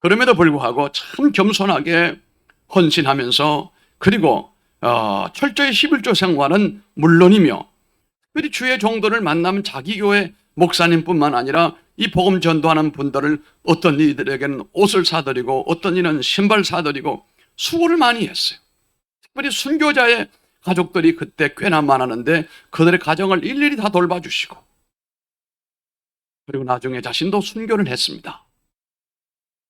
그럼에도 불구하고 참 겸손하게 헌신하면서 그리고 철저히 11조 생활은 물론이며 특별히 주의 종들을 만나면 자기 교회 목사님뿐만 아니라 이 복음 전도하는 분들을 어떤 이들에게는 옷을 사드리고 어떤 이는 신발 사드리고 수고를 많이 했어요. 특별히 순교자의 가족들이 그때 꽤나 많았는데 그들의 가정을 일일이 다 돌봐주시고 그리고 나중에 자신도 순교를 했습니다.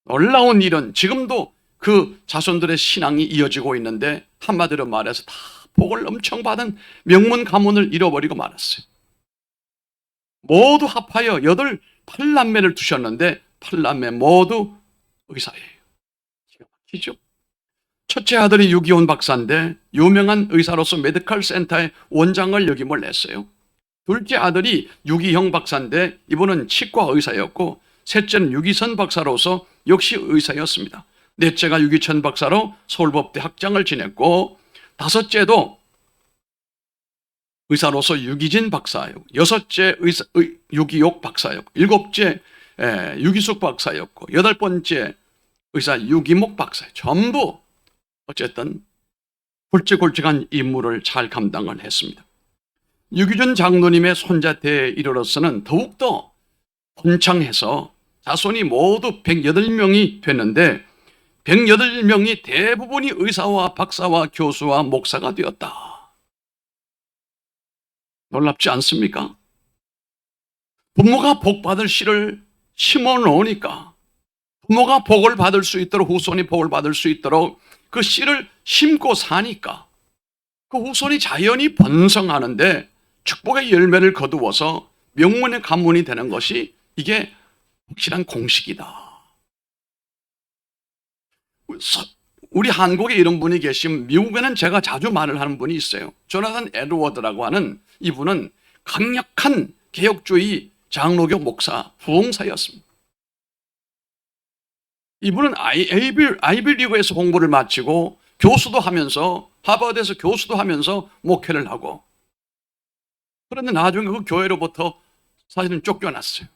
놀라운 일은 지금도 그 자손들의 신앙이 이어지고 있는데 한마디로 말해서 다 복을 엄청 받은 명문 가문을 잃어버리고 말았어요. 모두 합하여 8남매를 두셨는데 8남매 모두 의사예요. 기가 막히죠? 첫째 아들이 유기혼 박사인데 유명한 의사로서 메디컬 센터의 원장을 역임을 했어요. 둘째 아들이 유기형 박사인데 이분은 치과 의사였고 셋째는 유기선 박사로서 역시 의사였습니다. 넷째가 유기천 박사로 서울법대 학장을 지냈고 다섯째도 의사로서 유기진 박사였고 여섯째 유기욕 박사였고 일곱째 유기숙 박사였고 여덟 번째 의사 유기목 박사였고 전부 어쨌든 굵직굵직한 임무를 잘 감당을 했습니다. 유기준 장로님의 손자태에 이르러서는 더욱더 번창해서 자손이 모두 108명이 됐는데 108명이 대부분이 의사와 박사와 교수와 목사가 되었다. 놀랍지 않습니까? 부모가 복받을 씨를 심어 놓으니까 부모가 복을 받을 수 있도록 후손이 복을 받을 수 있도록 그 씨를 심고 사니까 그 후손이 자연히 번성하는데 축복의 열매를 거두어서 명문의 가문이 되는 것이 이게 확실한 공식이다. 우리 한국에 이런 분이 계시면 미국에는 제가 자주 말을 하는 분이 있어요. 조나단 에드워드라고 하는 이분은 강력한 개혁주의 장로교 목사, 부흥사였습니다. 이분은 아이비리그에서 공부를 마치고 교수도 하면서 하버드에서 교수도 하면서 목회를 하고 그런데 나중에 그 교회로부터 사실은 쫓겨났어요.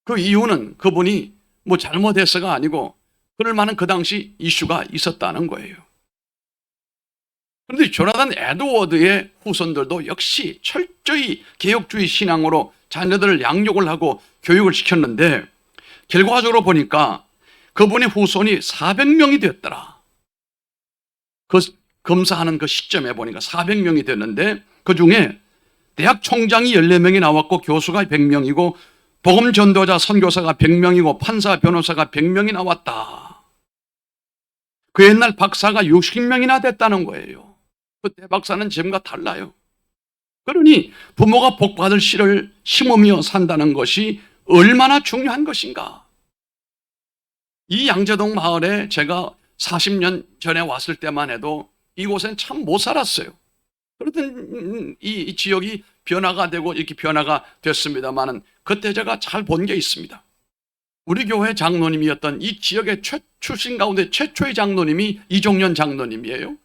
그 이유는 그분이 뭐 잘못해서가 아니고 그럴 만한 그 당시 이슈가 있었다는 거예요. 그런데 조나단 에드워드의 후손들도 역시 철저히 개혁주의 신앙으로 자녀들을 양육을 하고 교육을 시켰는데 결과적으로 보니까 그분의 후손이 400명이 됐더라. 그 검사하는 그 시점에 보니까 400명이 됐는데 그 중에 대학 총장이 14명이 나왔고 교수가 100명이고 복음 전도자 선교사가 100명이고 판사 변호사가 100명이 나왔다. 그 옛날 박사가 60명이나 됐다는 거예요. 그때 박사는 지금과 달라요. 그러니 부모가 복받을 씨를 심으며 산다는 것이 얼마나 중요한 것인가. 이 양재동 마을에 제가 40년 전에 왔을 때만 해도 이곳엔 참 못 살았어요. 그러던 이 지역이 변화가 되고 이렇게 변화가 됐습니다만은 그때 제가 잘 본 게 있습니다. 우리 교회 장로님이었던 이 지역의 출신 가운데 최초의 장로님이 이종년 장로님이에요.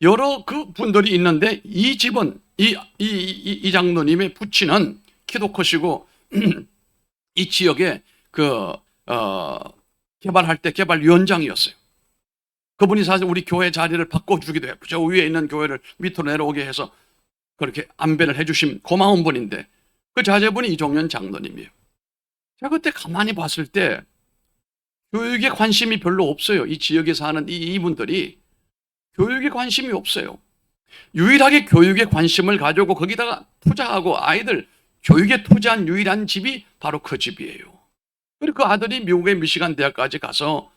여러 그 분들이 있는데 이 집은 이 장로님의 부친은 키도 크시고 이 지역에 개발할 때 개발위원장이었어요. 그분이 사실 우리 교회 자리를 바꿔주기도 했고 저 위에 있는 교회를 밑으로 내려오게 해서 그렇게 안배를 해주신 고마운 분인데 그 자제분이 이종년 장로님이에요. 제가 그때 가만히 봤을 때 교육에 관심이 별로 없어요. 이 지역에 사는 이분들이 교육에 관심이 없어요. 유일하게 교육에 관심을 가지고 거기다가 투자하고 아이들 교육에 투자한 유일한 집이 바로 그 집이에요. 그리고 그 아들이 미국의 미시간 대학까지 가서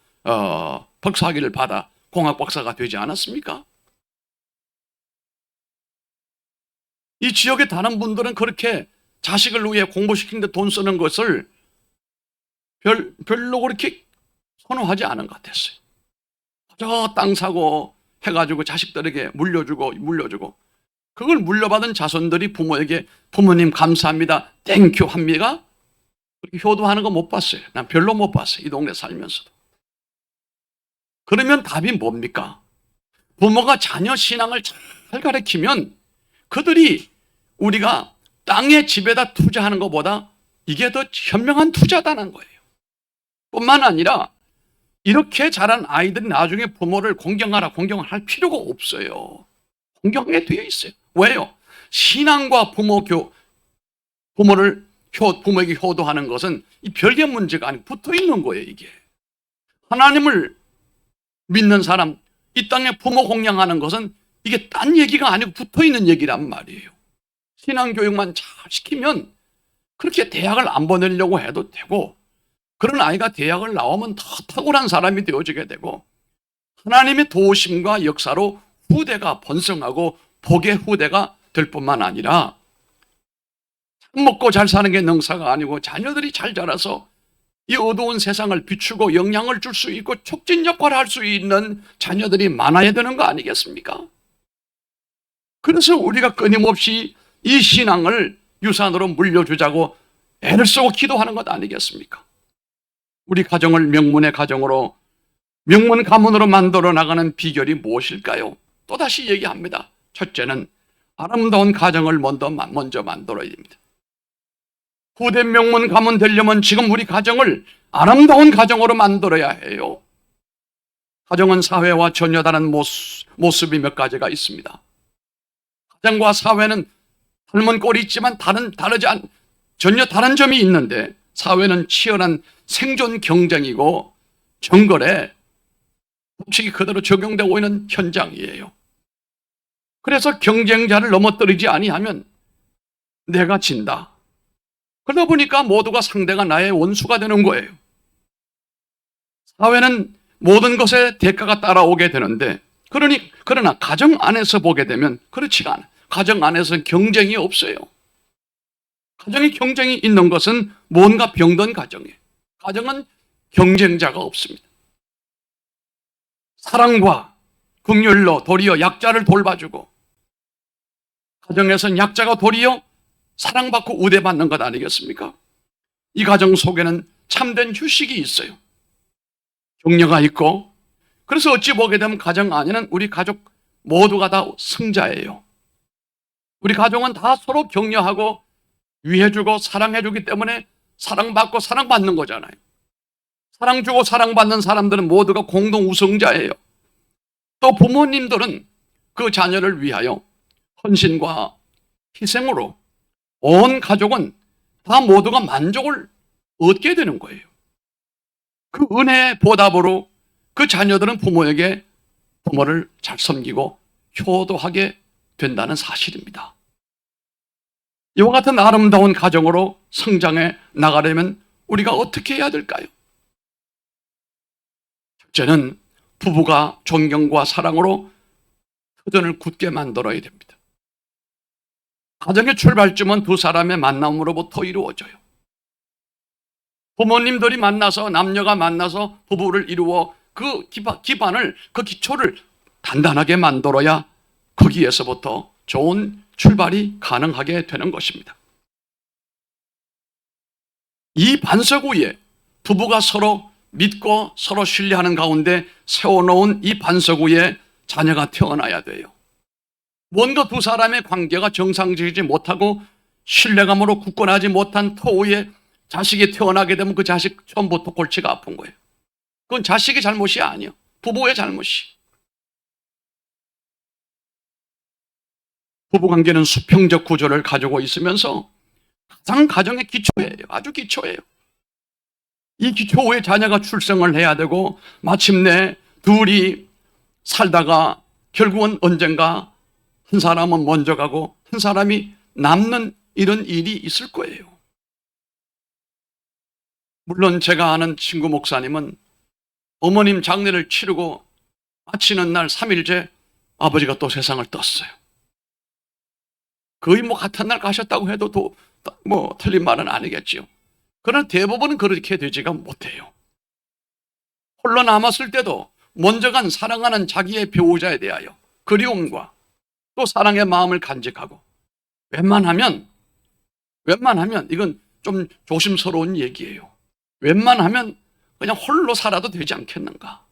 박사학위를 받아 공학 박사가 되지 않았습니까? 이 지역의 다른 분들은 그렇게 자식을 위해 공부시키는데 돈 쓰는 것을 별로 그렇게 선호하지 않은 것 같았어요. 저 땅 사고 해가지고 자식들에게 물려주고 그걸 물려받은 자손들이 부모에게 부모님 감사합니다 땡큐 합니까? 그렇게 효도하는 거 못 봤어요. 난 별로 못 봤어요. 이 동네 살면서도. 그러면 답이 뭡니까? 부모가 자녀 신앙을 잘 가르치면 그들이 우리가 땅의 집에다 투자하는 것보다 이게 더 현명한 투자다는 거예요. 뿐만 아니라 이렇게 자란 아이들이 나중에 부모를 공경하라, 공경할 필요가 없어요. 공경하게 되어 있어요. 왜요? 신앙과 부모에게 효도하는 것은 이 별개 문제가 아니고 붙어 있는 거예요, 이게. 하나님을 믿는 사람, 이 땅에 부모 공경하는 것은 이게 딴 얘기가 아니고 붙어 있는 얘기란 말이에요. 신앙교육만 잘 시키면 그렇게 대학을 안 보내려고 해도 되고, 그런 아이가 대학을 나오면 더 탁월한 사람이 되어지게 되고, 하나님의 도우심과 역사로 후대가 번성하고 복의 후대가 될 뿐만 아니라 잘 먹고 잘 사는 게 능사가 아니고 자녀들이 잘 자라서 이 어두운 세상을 비추고 영향을 줄 수 있고 촉진 역할을 할 수 있는 자녀들이 많아야 되는 거 아니겠습니까? 그래서 우리가 끊임없이 이 신앙을 유산으로 물려주자고 애를 쓰고 기도하는 것 아니겠습니까? 우리 가정을 명문의 가정으로, 명문 가문으로 만들어 나가는 비결이 무엇일까요? 또다시 얘기합니다. 첫째는 아름다운 가정을 먼저 만들어야 됩니다. 후대 명문 가문 되려면 지금 우리 가정을 아름다운 가정으로 만들어야 해요. 가정은 사회와 전혀 다른 모습이 몇 가지가 있습니다. 가정과 사회는 닮은 꼴이 있지만 전혀 다른 점이 있는데, 사회는 치열한 생존 경쟁이고 정글에 법칙이 그대로 적용되고 있는 현장이에요. 그래서 경쟁자를 넘어뜨리지 아니하면 내가 진다. 그러다 보니까 모두가 상대가 나의 원수가 되는 거예요. 사회는 모든 것에 대가가 따라오게 되는데, 그러나 가정 안에서 보게 되면 그렇지가 않아요. 가정 안에서는 경쟁이 없어요. 가정에 경쟁이 있는 것은 뭔가 병든 가정이에요. 가정은 경쟁자가 없습니다. 사랑과 긍휼로 도리어 약자를 돌봐주고, 가정에서는 약자가 도리어 사랑받고 우대받는 것 아니겠습니까? 이 가정 속에는 참된 휴식이 있어요. 격려가 있고, 그래서 어찌 보게 되면 가정 안에는 우리 가족 모두가 다 승자예요. 우리 가정은 다 서로 격려하고 위해주고 사랑해주기 때문에 사랑받고 사랑받는 거잖아요. 사랑주고 사랑받는 사람들은 모두가 공동 우승자예요. 또 부모님들은 그 자녀를 위하여 헌신과 희생으로 온 가족은 다 모두가 만족을 얻게 되는 거예요. 그 은혜의 보답으로 그 자녀들은 부모를 잘 섬기고 효도하게 된다는 사실입니다. 이와 같은 아름다운 가정으로 성장해 나가려면 우리가 어떻게 해야 될까요? 첫째는 부부가 존경과 사랑으로 터전을 굳게 만들어야 됩니다. 가정의 출발점은 두 사람의 만남으로부터 이루어져요. 부모님들이 만나서, 남녀가 만나서 부부를 이루어 그 기반을, 그 기초를 단단하게 만들어야 거기에서부터 좋은 출발이 가능하게 되는 것입니다. 이 반석 위에 부부가 서로 믿고 서로 신뢰하는 가운데 세워놓은 이 반석 위에 자녀가 태어나야 돼요. 뭔가 두 사람의 관계가 정상적이지 못하고 신뢰감으로 굳건하지 못한 터 위에 자식이 태어나게 되면 그 자식 처음부터 골치가 아픈 거예요. 그건 자식의 잘못이 아니에요. 부부의 잘못이. 부부관계는 수평적 구조를 가지고 있으면서 가장 가정의 기초예요. 아주 기초예요. 이 기초 위에 자녀가 출생을 해야 되고, 마침내 둘이 살다가 결국은 언젠가 한 사람은 먼저 가고 한 사람이 남는 이런 일이 있을 거예요. 물론 제가 아는 친구 목사님은 어머님 장례를 치르고 마치는 날 3일째 아버지가 또 세상을 떴어요. 거의 같은 날 가셨다고 해도 틀린 말은 아니겠지요. 그러나 대부분은 그렇게 되지가 못해요. 홀로 남았을 때도 먼저 간 사랑하는 자기의 배우자에 대하여 그리움과 또 사랑의 마음을 간직하고, 웬만하면 이건 좀 조심스러운 얘기예요. 웬만하면 그냥 홀로 살아도 되지 않겠는가.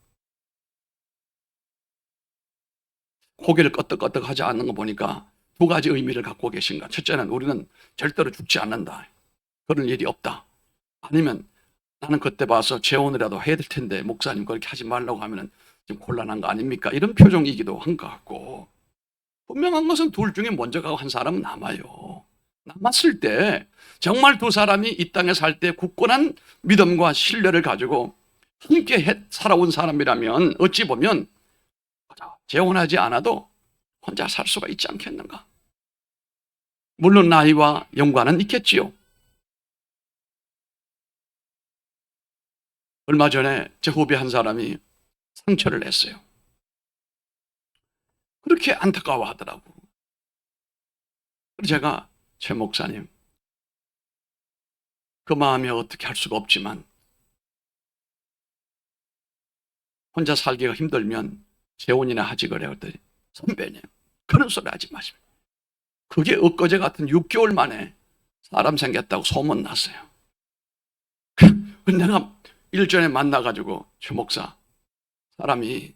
고개를 끄덕끄덕 하지 않는 거 보니까 두 가지 의미를 갖고 계신가. 첫째는 우리는 절대로 죽지 않는다, 그런 일이 없다. 아니면 나는 그때 봐서 재혼이라도 해야 될 텐데 목사님 그렇게 하지 말라고 하면은 좀 곤란한 거 아닙니까? 이런 표정이기도 한 것 같고, 분명한 것은 둘 중에 먼저 가고 한 사람은 남아요. 남았을 때 정말 두 사람이 이 땅에 살 때 굳건한 믿음과 신뢰를 가지고 함께 살아온 사람이라면 어찌 보면 재혼하지 않아도 혼자 살 수가 있지 않겠는가? 물론 나이와 연관은 있겠지요. 얼마 전에 제 후배 한 사람이 상처를 냈어요. 그렇게 안타까워하더라고. 그래서 제가, 최 목사님, 그 마음이 어떻게 할 수가 없지만 혼자 살기가 힘들면 재혼이나 하지 그래. 그랬더니, 선배님 그런 소리 하지 마십시오. 그게 엊그제 같은 6개월 만에 사람 생겼다고 소문 났어요. 근데 내가 일전에 만나가지고, 최 목사, 사람이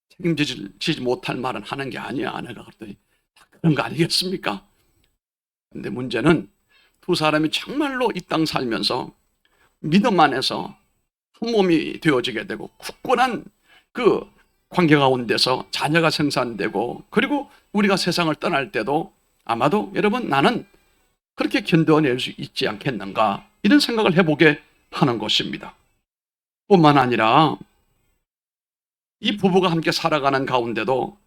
책임지지 못할 말은 하는 게 아니야. 내가 그랬더니 그런 거 아니겠습니까? 근데 문제는 두 사람이 정말로 이 땅 살면서 믿음 안에서 한 몸이 되어지게 되고 굳건한 그 관계 가운데서 자녀가 생산되고, 그리고 우리가 세상을 떠날 때도 아마도 여러분 나는 그렇게 견뎌낼 수 있지 않겠는가, 이런 생각을 해보게 하는 것입니다. 뿐만 아니라 이 부부가 함께 살아가는 가운데도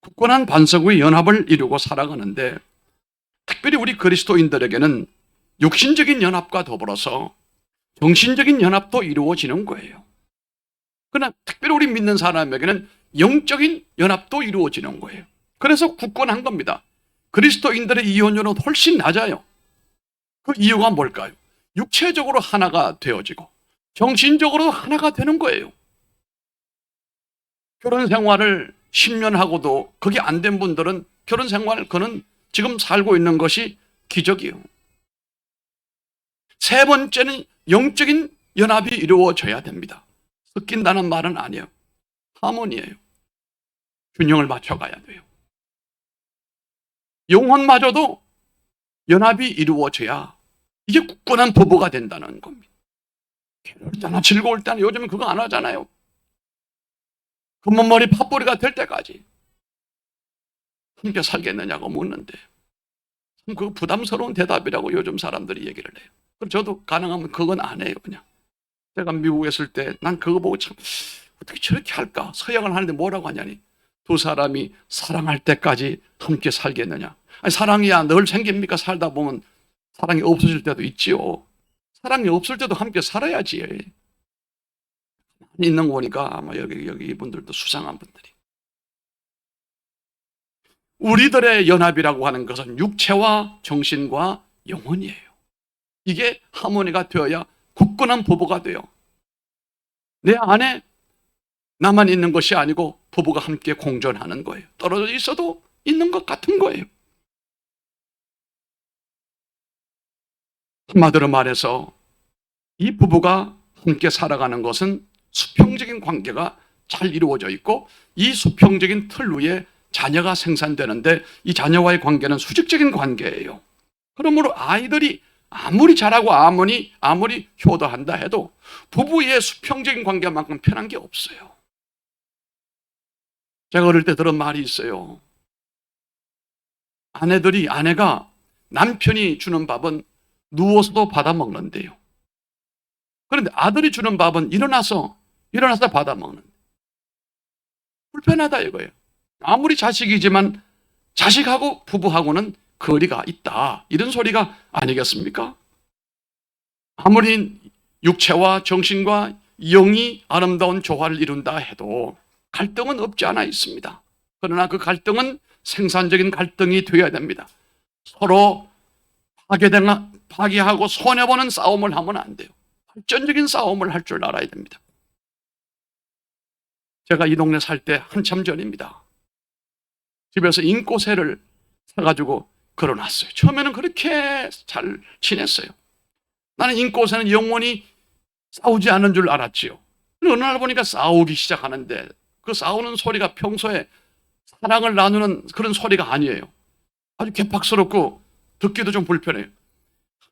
굳건한 반석의 연합을 이루고 살아가는데, 특별히 우리 그리스도인들에게는 육신적인 연합과 더불어서 정신적인 연합도 이루어지는 거예요. 그러나 특별히 우리 믿는 사람에게는 영적인 연합도 이루어지는 거예요. 그래서 굳건한 겁니다. 그리스도인들의 이혼율은 훨씬 낮아요. 그 이유가 뭘까요? 육체적으로 하나가 되어지고 정신적으로 하나가 되는 거예요. 결혼 생활을 10년 하고도 그게 안 된 분들은 결혼 생활, 그는 지금 살고 있는 것이 기적이에요. 세 번째는 영적인 연합이 이루어져야 됩니다. 섞인다는 말은 아니에요. 하모니예요. 균형을 맞춰가야 돼요. 영혼마저도 연합이 이루어져야 이게 굳건한 부부가 된다는 겁니다. 괴로울 때나 즐거울 때나, 요즘은 그거 안 하잖아요. 금은머리 팥뿌리가 될 때까지 함께 살겠느냐고 묻는데, 참 그거 부담스러운 대답이라고 요즘 사람들이 얘기를 해요. 그럼 저도 가능하면 그건 안 해요. 그냥 제가 미국에 있을 때 난 그거 보고 참 어떻게 저렇게 할까, 서양을 하는데 뭐라고 하냐니, 두 사람이 사랑할 때까지 함께 살겠느냐. 아니, 사랑이야 늘 생깁니까? 살다 보면 사랑이 없어질 때도 있지요. 사랑이 없을 때도 함께 살아야지. 있는 거 보니까 아마 여기 이분들도 수상한 분들이. 우리들의 연합이라고 하는 것은 육체와 정신과 영혼이에요. 이게 하모니가 되어야 굳건한 부부가 돼요. 내 안에 나만 있는 것이 아니고 부부가 함께 공존하는 거예요. 떨어져 있어도 있는 것 같은 거예요. 한마디로 말해서 이 부부가 함께 살아가는 것은 수평적인 관계가 잘 이루어져 있고, 이 수평적인 틀 위에 자녀가 생산되는데, 이 자녀와의 관계는 수직적인 관계예요. 그러므로 아이들이 아무리 잘하고 아무리 효도한다 해도 부부의 수평적인 관계만큼 편한 게 없어요. 제가 어릴 때 들은 말이 있어요. 아내가 남편이 주는 밥은 누워서도 받아 먹는데요. 그런데 아들이 주는 밥은 일어나서 받아 먹는. 불편하다 이거예요. 아무리 자식이지만 자식하고 부부하고는 거리가 있다, 이런 소리가 아니겠습니까? 아무리 육체와 정신과 영이 아름다운 조화를 이룬다 해도 갈등은 없지 않아 있습니다. 그러나 그 갈등은 생산적인 갈등이 되어야 됩니다. 서로 파괴하고 손해보는 싸움을 하면 안 돼요. 발전적인 싸움을 할 줄 알아야 됩니다. 제가 이 동네 살 때 한참 전입니다. 집에서 인꼬새를 사가지고 걸어놨어요. 처음에는 그렇게 잘 지냈어요. 나는 인꼬새는 영원히 싸우지 않는 줄 알았지요. 어느 날 보니까 싸우기 시작하는데, 그 싸우는 소리가 평소에 사랑을 나누는 그런 소리가 아니에요. 아주 개팍스럽고 듣기도 좀 불편해요.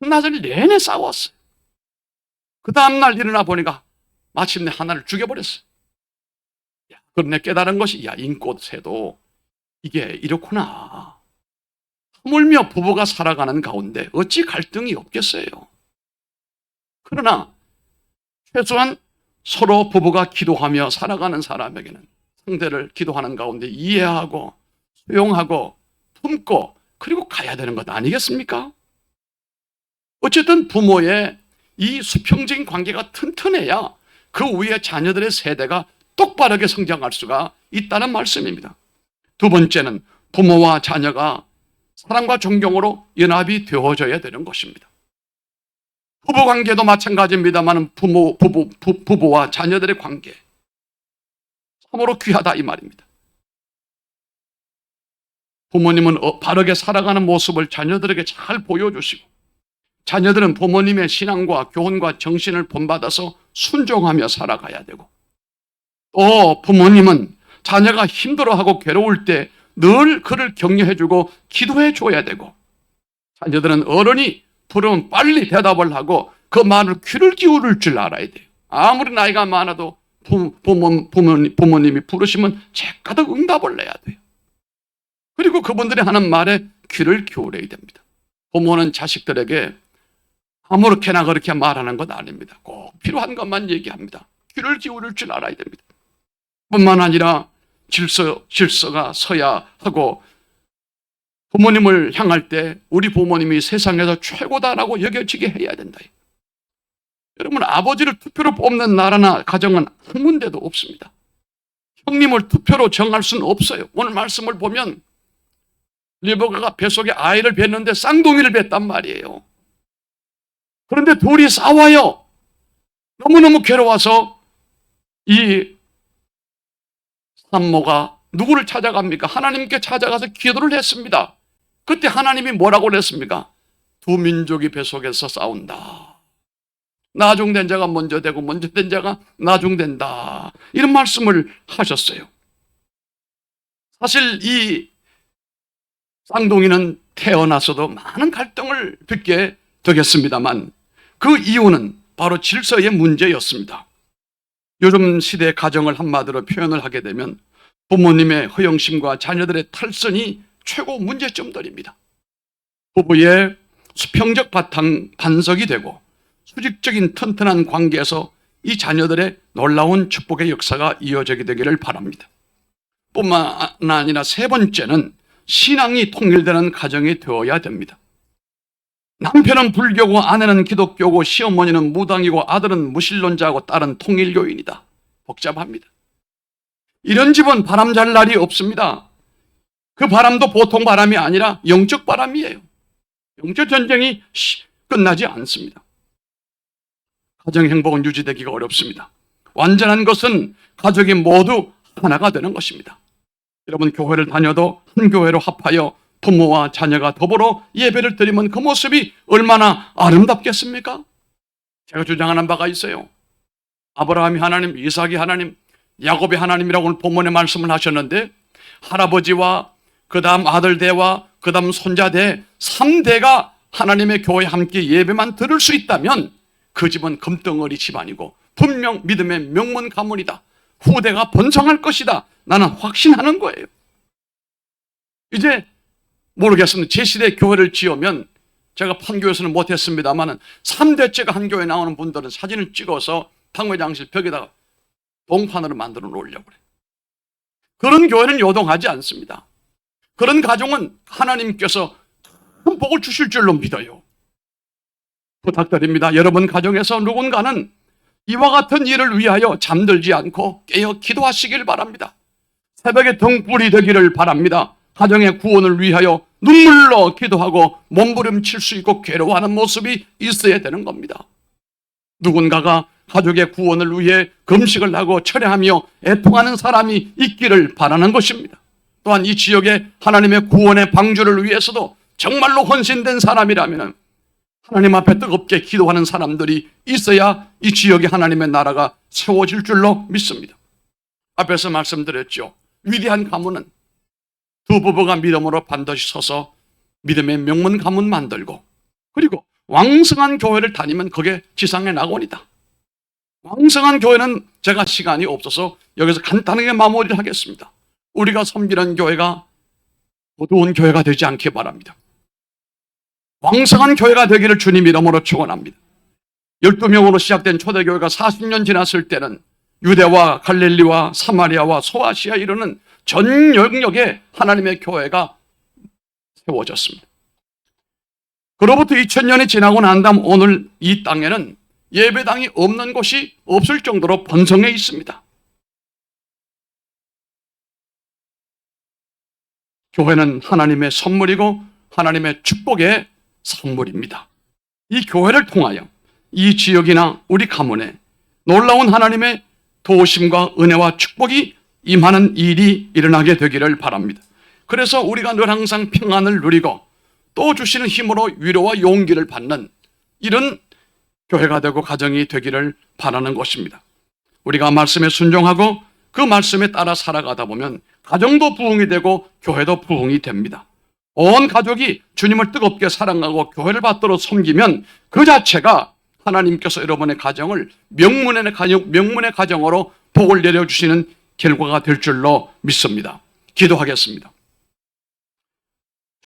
한나절 내내 싸웠어요. 그 다음날 일어나 보니까 마침내 하나를 죽여버렸어요. 그런데 깨달은 것이 인꽃새도 이게 이렇구나. 하물며 부부가 살아가는 가운데 어찌 갈등이 없겠어요. 그러나 최소한 서로 부부가 기도하며 살아가는 사람에게는 상대를 기도하는 가운데 이해하고 수용하고 품고 그리고 가야 되는 것 아니겠습니까? 어쨌든 부모의 이 수평적인 관계가 튼튼해야 그 위에 자녀들의 세대가 똑바르게 성장할 수가 있다는 말씀입니다. 두 번째는 부모와 자녀가 사랑과 존경으로 연합이 되어져야 되는 것입니다. 부부관계도 마찬가지입니다만 부부와 자녀들의 관계 참으로 귀하다 이 말입니다. 부모님은 바르게 살아가는 모습을 자녀들에게 잘 보여주시고 자녀들은 부모님의 신앙과 교훈과 정신을 본받아서 순종하며 살아가야 되고 또 부모님은 자녀가 힘들어하고 괴로울 때 늘 그를 격려해주고 기도해줘야 되고 자녀들은 어른이 부르면 빨리 대답을 하고 그 말을 귀를 기울일 줄 알아야 돼요. 아무리 나이가 많아도 부모님이 부르시면 제까득 응답을 내야 돼요. 그리고 그분들이 하는 말에 귀를 기울여야 됩니다. 부모는 자식들에게 아무렇게나 그렇게 말하는 것 아닙니다. 꼭 필요한 것만 얘기합니다. 귀를 기울일 줄 알아야 됩니다. 뿐만 아니라 질서가 서야 하고 부모님을 향할 때 우리 부모님이 세상에서 최고다라고 여겨지게 해야 된다. 여러분, 아버지를 투표로 뽑는 나라나 가정은 한 군데도 없습니다. 형님을 투표로 정할 수는 없어요. 오늘 말씀을 보면 리베카가 뱃속에 아이를 뵀는데 쌍둥이를 뵀단 말이에요. 그런데 둘이 싸워요. 너무너무 괴로워서 이 산모가 누구를 찾아갑니까? 하나님께 찾아가서 기도를 했습니다. 그때 하나님이 뭐라고 그랬습니까? 두 민족이 뱃속에서 싸운다. 나중된 자가 먼저 되고 먼저 된 자가 나중된다. 이런 말씀을 하셨어요. 사실 이 쌍둥이는 태어나서도 많은 갈등을 빚게 되겠습니다만 그 이유는 바로 질서의 문제였습니다. 요즘 시대의 가정을 한마디로 표현을 하게 되면 부모님의 허영심과 자녀들의 탈선이 최고 문제점들입니다. 부부의 수평적 반석이 되고 수직적인 튼튼한 관계에서 이 자녀들의 놀라운 축복의 역사가 이어지게 되기를 바랍니다. 뿐만 아니라 세 번째는 신앙이 통일되는 가정이 되어야 됩니다. 남편은 불교고 아내는 기독교고 시어머니는 무당이고 아들은 무신론자고 딸은 통일교인이다. 복잡합니다. 이런 집은 바람 잘 날이 없습니다. 그 바람도 보통 바람이 아니라 영적 바람이에요. 영적 전쟁이 끝나지 않습니다. 가정 행복은 유지되기가 어렵습니다. 완전한 것은 가족이 모두 하나가 되는 것입니다. 여러분, 교회를 다녀도 한 교회로 합하여 부모와 자녀가 더불어 예배를 드리면 그 모습이 얼마나 아름답겠습니까? 제가 주장하는 바가 있어요. 아브라함이 하나님, 이삭이 하나님, 야곱이 하나님이라고 오늘 본문에 말씀을 하셨는데 할아버지와 그 다음 아들대와 그 다음 손자대 3대가 하나님의 교회에 함께 예배만 들을 수 있다면 그 집은 금덩어리 집안이고 분명 믿음의 명문 가문이다. 후대가 번성할 것이다. 나는 확신하는 거예요. 이제 모르겠습니다. 제 시대에 교회를 지으면 제가 판교에서는 못했습니다만 3대째가 한 교회에 나오는 분들은 사진을 찍어서 당회장실 벽에다가 동판으로 만들어 놓으려고 그래요. 그런 교회는 요동하지 않습니다. 그런 가정은 하나님께서 큰 복을 주실 줄로 믿어요. 부탁드립니다. 여러분 가정에서 누군가는 이와 같은 일을 위하여 잠들지 않고 깨어 기도하시길 바랍니다. 새벽에 등불이 되기를 바랍니다. 가정의 구원을 위하여 눈물로 기도하고 몸부림칠 수 있고 괴로워하는 모습이 있어야 되는 겁니다. 누군가가 가족의 구원을 위해 금식을 하고 철회하며 애통하는 사람이 있기를 바라는 것입니다. 또한 이 지역에 하나님의 구원의 방주를 위해서도 정말로 헌신된 사람이라면 하나님 앞에 뜨겁게 기도하는 사람들이 있어야 이 지역에 하나님의 나라가 세워질 줄로 믿습니다. 앞에서 말씀드렸죠. 위대한 가문은 두 부부가 믿음으로 반드시 서서 믿음의 명문 가문 만들고 그리고 왕성한 교회를 다니면 그게 지상의 낙원이다. 왕성한 교회는 제가 시간이 없어서 여기서 간단하게 마무리를 하겠습니다. 우리가 섬기는 교회가 어두운 교회가 되지 않기 바랍니다. 왕성한 교회가 되기를 주님 이름으로 축원합니다. 12명으로 시작된 초대교회가 40년 지났을 때는 유대와 갈릴리와 사마리아와 소아시아 이르는 전 영역에 하나님의 교회가 세워졌습니다. 그로부터 2000년이 지나고 난 다음 오늘 이 땅에는 예배당이 없는 곳이 없을 정도로 번성해 있습니다. 교회는 하나님의 선물이고 하나님의 축복의 선물입니다. 이 교회를 통하여 이 지역이나 우리 가문에 놀라운 하나님의 도우심과 은혜와 축복이 임하는 일이 일어나게 되기를 바랍니다. 그래서 우리가 늘 항상 평안을 누리고 또 주시는 힘으로 위로와 용기를 받는 이런 교회가 되고 가정이 되기를 바라는 것입니다. 우리가 말씀에 순종하고 그 말씀에 따라 살아가다 보면 가정도 부흥이 되고 교회도 부흥이 됩니다. 온 가족이 주님을 뜨겁게 사랑하고 교회를 받들어 섬기면 그 자체가 하나님께서 여러분의 가정을 명문의 가정으로 복을 내려주시는 결과가 될 줄로 믿습니다. 기도하겠습니다.